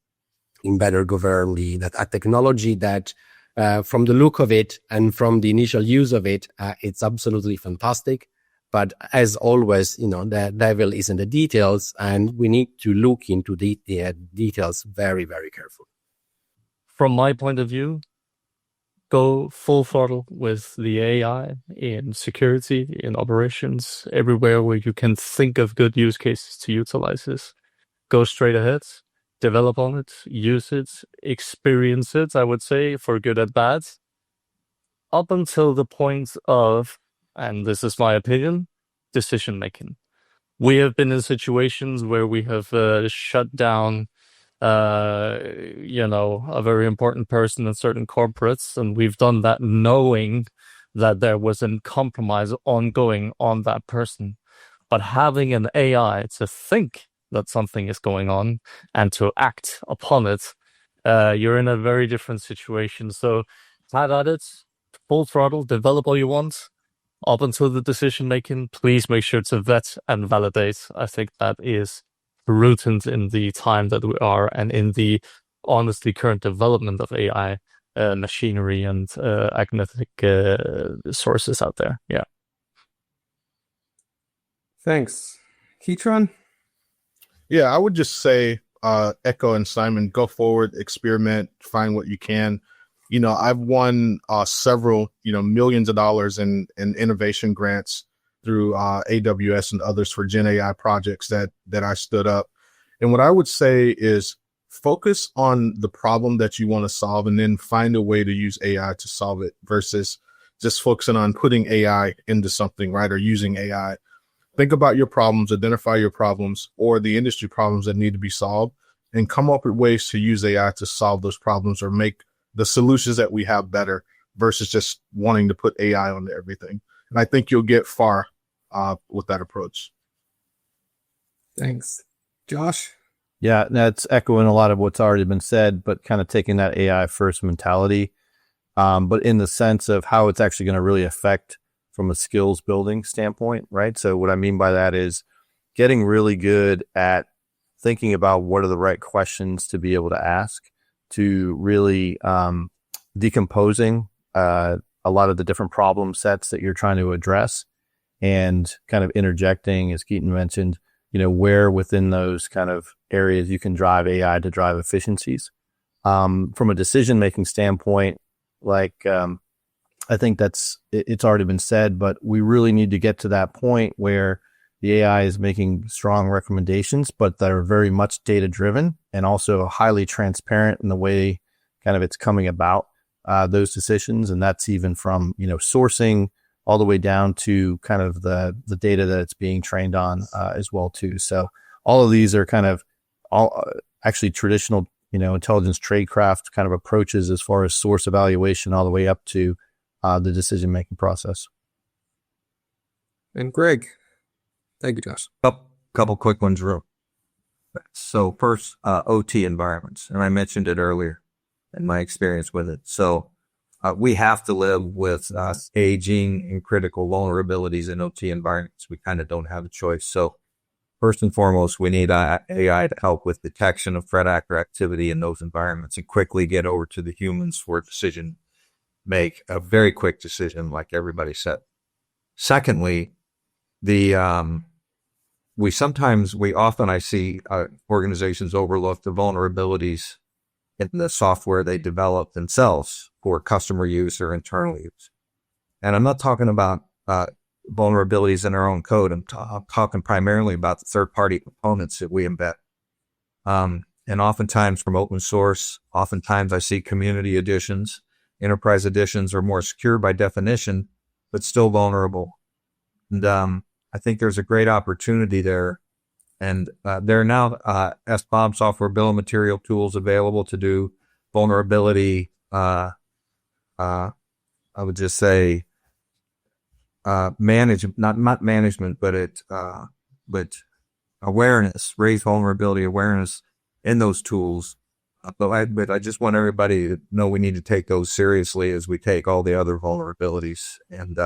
in better govern a technology that, from the look of it and from the initial use of it, it's absolutely fantastic. But as always, the devil is in the details, and we need to look into the details very, very carefully. From my point of view, go full throttle with the AI in security, in operations, everywhere where you can think of good use cases to utilize this. Go straight ahead, develop on it, use it, experience it, I would say, for good and bad, up until the point of, and this is my opinion, decision making. We have been in situations where we have shut down a very important person in certain corporates, and we've done that knowing that there was a compromise ongoing on that person. But having an AI to think that something is going on and to act upon it, you're in a very different situation. So have at it, full throttle, develop all you want. Up until the decision making, please make sure to vet and validate. I think that is prudent in the time that we are, and in the honestly current development of AI machinery and agnostic sources out there. Yeah. Thanks. Keytron? Yeah, I would just say, Echo and Simon, go forward, experiment, find what you can. I've won several, millions of dollars in innovation grants through AWS and others for Gen AI projects that I stood up. And what I would say is focus on the problem that you want to solve and then find a way to use AI to solve it versus just focusing on putting AI into something, right? Or using AI. Think about your problems, identify your problems or the industry problems that need to be solved, and come up with ways to use AI to solve those problems or make the solutions that we have better versus just wanting to put AI onto everything. And I think you'll get far with that approach. Thanks. Josh? Yeah, that's echoing a lot of what's already been said, but kind of taking that AI first mentality, but in the sense of how it's actually going to really affect from a skills building standpoint, right? So what I mean by that is getting really good at thinking about what are the right questions to be able to ask, to really decomposing a lot of the different problem sets that you're trying to address, and kind of interjecting, as Keaton mentioned, where within those kind of areas you can drive AI to drive efficiencies. From a decision-making standpoint, I think it's already been said, but we really need to get to that point where the AI is making strong recommendations, but that are very much data-driven and also highly transparent in the way kind of it's coming about those decisions. And that's even from, sourcing all the way down to kind of the data that it's being trained on as well too. So all of these are kind of actually traditional, intelligence tradecraft kind of approaches as far as source evaluation all the way up to the decision-making process. And Greg? Thank you, Josh. Couple quick ones, real. So first, OT environments, and I mentioned it earlier in my experience with it. So we have to live with aging and critical vulnerabilities in OT environments. We kind of don't have a choice. So first and foremost, we need AI to help with detection of threat actor activity in those environments and quickly get over to the humans for make a very quick decision, like everybody said. Secondly, we often I see organizations overlook the vulnerabilities in the software they develop themselves for customer use or internal use. And I'm not talking about vulnerabilities in our own code. I'm talking primarily about the third-party components that we embed. And oftentimes from open source, oftentimes I see community editions. Enterprise editions are more secure by definition, but still vulnerable. And I think there's a great opportunity there. And there are now SBOM software bill of material tools available to do vulnerability. I would just say not management, but awareness, raise vulnerability awareness in those tools. But I just want everybody to know we need to take those seriously as we take all the other vulnerabilities. And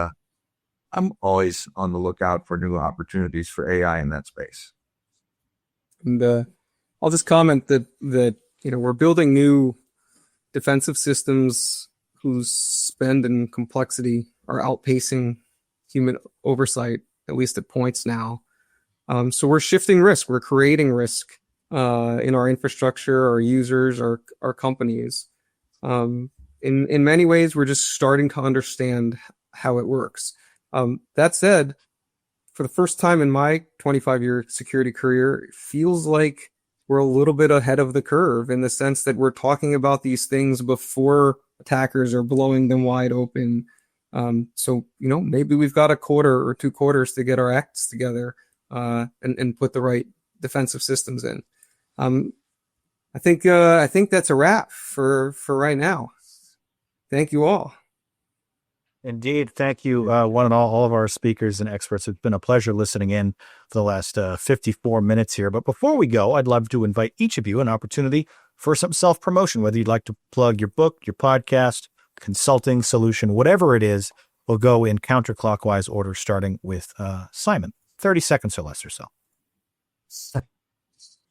I'm always on the lookout for new opportunities for AI in that space. And I'll just comment that we're building new defensive systems whose spend and complexity are outpacing human oversight, at least at points now. So we're shifting risk. We're creating risk in our infrastructure, our users, our companies. In many ways, we're just starting to understand how it works. That said, for the first time in my 25-year security career, it feels like we're a little bit ahead of the curve in the sense that we're talking about these things before attackers are blowing them wide open. So, maybe we've got a quarter or 2 quarters to get our acts together and put the right defensive systems in. I think that's a wrap for right now. Thank you all. Indeed. Thank you, one and all of our speakers and experts. It's been a pleasure listening in for the last 54 minutes here. But before we go, I'd love to invite each of you an opportunity for some self-promotion, whether you'd like to plug your book, your podcast, consulting solution, whatever it is. We'll go in counterclockwise order, starting with Simon. 30 seconds or less or so.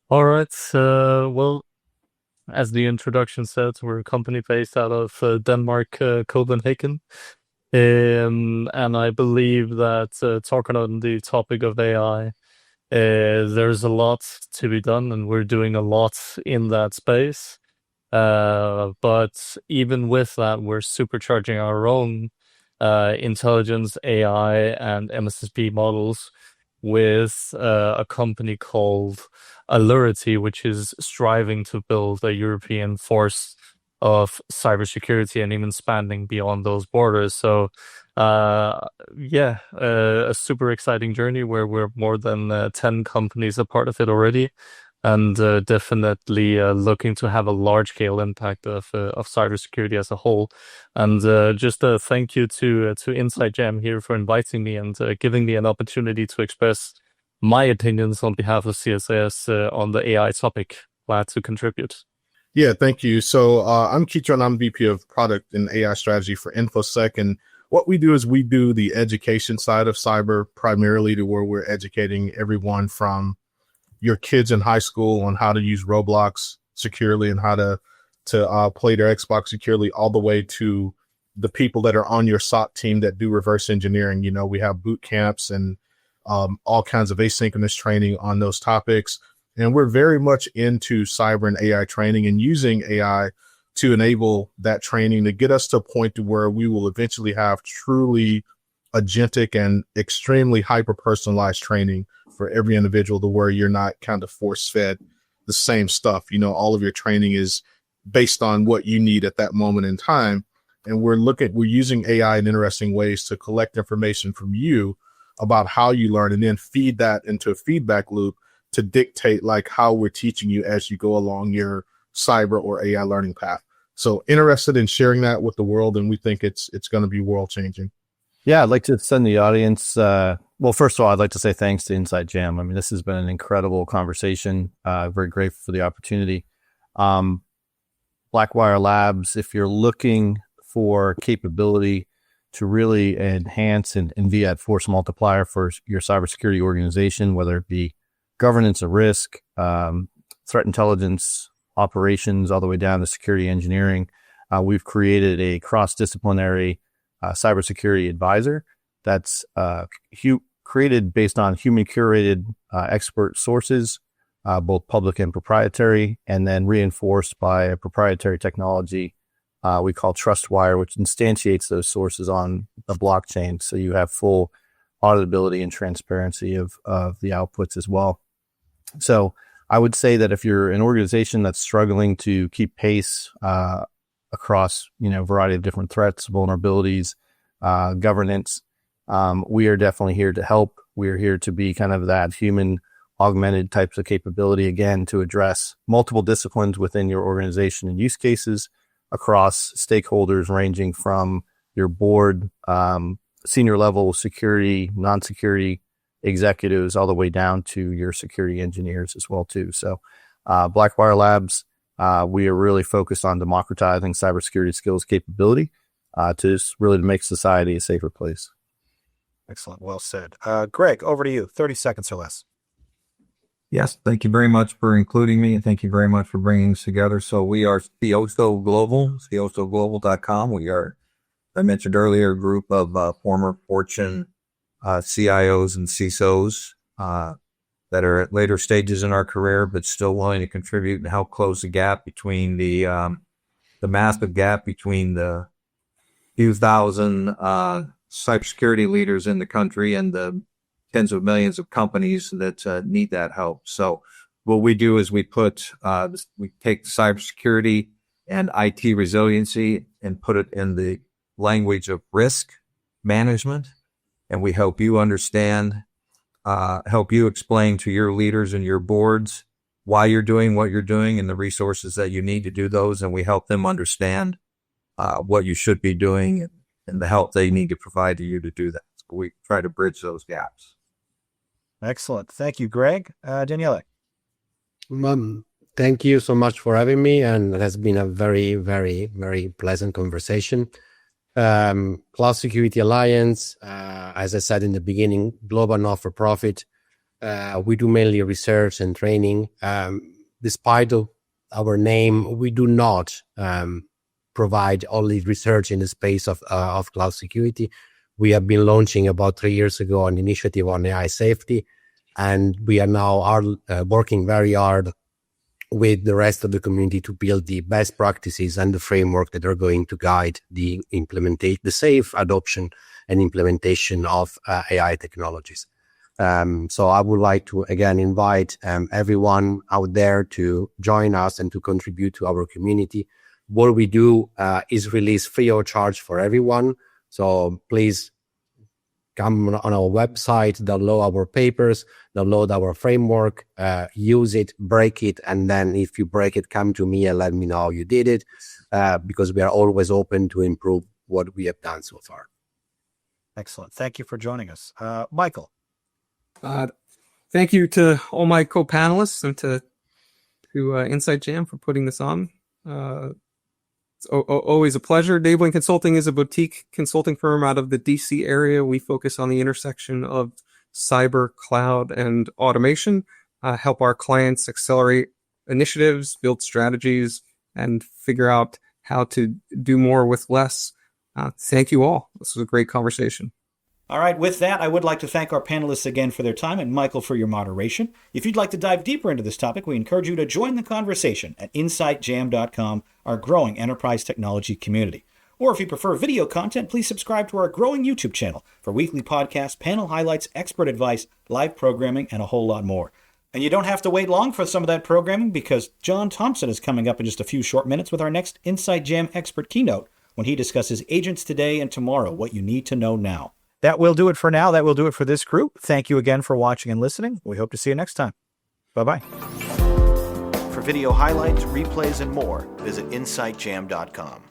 All right. Well, as the introduction said, we're a company based out of Denmark, Copenhagen. And I believe that talking on the topic of AI, there's a lot to be done, and we're doing a lot in that space. But even with that, we're supercharging our own intelligence, AI, and MSSP models with a company called Allurity, which is striving to build a European force of cybersecurity and even spanning beyond those borders. So, a super exciting journey where we're more than 10 companies a part of it already, and definitely looking to have a large-scale impact of cybersecurity as a whole. And just a thank you to Insight Jam here for inviting me and giving me an opportunity to express my opinions on behalf of CSAS on the AI topic. Glad to contribute. Yeah, thank you. So I'm Keitron. I'm VP of Product and AI Strategy for InfoSec. And what we do is we do the education side of cyber primarily, to where we're educating everyone from your kids in high school on how to use Roblox securely and how to play their Xbox securely, all the way to the people that are on your SOC team that do reverse engineering. We have boot camps and all kinds of asynchronous training on those topics. And we're very much into cyber and AI training and using AI to enable that training to get us to a point to where we will eventually have truly agentic and extremely hyper-personalized training for every individual, to where you're not kind of force-fed the same stuff. All of your training is based on what you need at that moment in time. And we're using AI in interesting ways to collect information from you about how you learn, and then feed that into a feedback loop to dictate like how we're teaching you as you go along your cyber or AI learning path. So interested in sharing that with the world, and we think it's going to be world changing. Yeah, I'd like to send the audience. Well, first of all, I'd like to say thanks to Insight Jam. I mean, this has been an incredible conversation. Very grateful for the opportunity. Blackwire Labs, if you're looking for capability to really enhance and be that force multiplier for your cybersecurity organization, whether it be governance of risk, threat intelligence, operations, all the way down to security engineering. We've created a cross-disciplinary cybersecurity advisor that's created based on human-curated expert sources, both public and proprietary, and then reinforced by a proprietary technology we call TrustWire, which instantiates those sources on the blockchain. So you have full auditability and transparency of the outputs as well. So I would say that if you're an organization that's struggling to keep pace across, a variety of different threats, vulnerabilities, governance, we are definitely here to help. We're here to be kind of that human augmented types of capability, again, to address multiple disciplines within your organization and use cases across stakeholders ranging from your board, senior level security, non-security executives, all the way down to your security engineers as well too. So Blackwire Labs, we are really focused on democratizing cybersecurity skills capability to really make society a safer place. Excellent. Well said. Greg, over to you. 30 seconds or less. Yes, thank you very much for including me, and thank you very much for bringing us together. So we are CIOSO Global, CIOSOglobal.com. We are, as I mentioned earlier, a group of former Fortune CIOs and CISOs that are at later stages in our career, but still willing to contribute and help close the gap between the massive gap between the few thousand cybersecurity leaders in the country and the tens of millions of companies that need that help. So what we do is we take cybersecurity and IT resiliency and put it in the language of risk management. And we help you understand, help you explain to your leaders and your boards why you're doing what you're doing and the resources that you need to do those. And we help them understand what you should be doing and the help they need to provide to you to do that. So we try to bridge those gaps. Excellent. Thank you, Greg. Daniele. Thank you so much for having me, and it has been a very, very, very pleasant conversation. Cloud Security Alliance, as I said in the beginning, global not-for-profit. We do mainly research and training. Despite our name, we do not provide only research in the space of cloud security. We have been launching about 3 years ago an initiative on AI safety, and we are now working very hard with the rest of the community to build the best practices and the framework that are going to guide the safe adoption and implementation of AI technologies. So I would like to again invite everyone out there to join us and to contribute to our community. What we do is release free of charge for everyone. So please come on our website, download our papers, download our framework, use it, break it, and then if you break it, come to me and let me know how you did it, because we are always open to improve what we have done so far. Excellent. Thank you for joining us. Michael. Thank you to all my co-panelists and to Insight Jam for putting this on. It's always a pleasure. Enabling Consulting is a boutique consulting firm out of the DC area. We focus on the intersection of cyber, cloud, and automation, help our clients accelerate initiatives, build strategies, and figure out how to do more with less. Thank you all. This was a great conversation. All right, with that, I would like to thank our panelists again for their time and Michael for your moderation. If you'd like to dive deeper into this topic, we encourage you to join the conversation at insightjam.com, our growing enterprise technology community. Or if you prefer video content, please subscribe to our growing YouTube channel for weekly podcasts, panel highlights, expert advice, live programming, and a whole lot more. And you don't have to wait long for some of that programming because John Thompson is coming up in just a few short minutes with our next Insight Jam expert keynote when he discusses agents today and tomorrow, what you need to know now. That will do it for now. That will do it for this group. Thank you again for watching and listening. We hope to see you next time. Bye-bye. For video highlights, replays, and more, visit insightjam.com.